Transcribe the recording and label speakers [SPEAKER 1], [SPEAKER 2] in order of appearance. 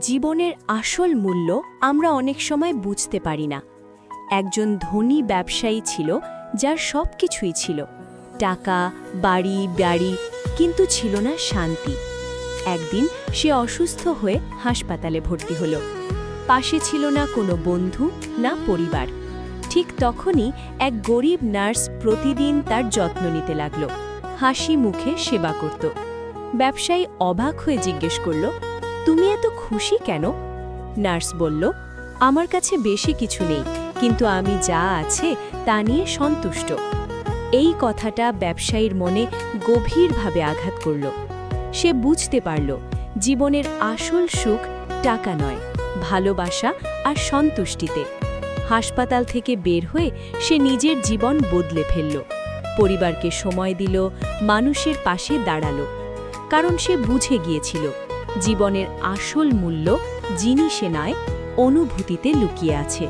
[SPEAKER 1] জীবনের আসল মূল্য আমরা অনেক সময় বুঝতে পারি না। একজন ধনী ব্যবসায়ী ছিল যার সব কিছুই ছিল, টাকা, বাড়ি, কিন্তু ছিল না শান্তি। একদিন সে অসুস্থ হয়ে হাসপাতালে ভর্তি হলো। পাশে ছিল না কোনো বন্ধু, না পরিবার। ঠিক তখনই এক গরিব নার্স প্রতিদিন তার যত্ন নিতে লাগল, হাসি মুখে সেবা করত। ব্যবসায়ী অবাক হয়ে জিজ্ঞেস করল, তুমি এত খুশি কেন? নার্স বলল, আমার কাছে বেশি কিছু নেই, কিন্তু আমি যা আছে তা নিয়ে সন্তুষ্ট। এই কথাটা ব্যবসায়ীর মনে গভীরভাবে আঘাত করল। সে বুঝতে পারল, জীবনের আসল সুখ টাকা নয়, ভালোবাসা আর সন্তুষ্টিতে। হাসপাতাল থেকে বের হয়ে সে নিজের জীবন বদলে ফেলল, পরিবারকে সময় দিল, মানুষের পাশে দাঁড়ালো। কারণ সে বুঝে গিয়েছিল, জীবনের আসল মূল্য জিনিসে নয়, অনুভূতিতে লুকিয়ে আছে।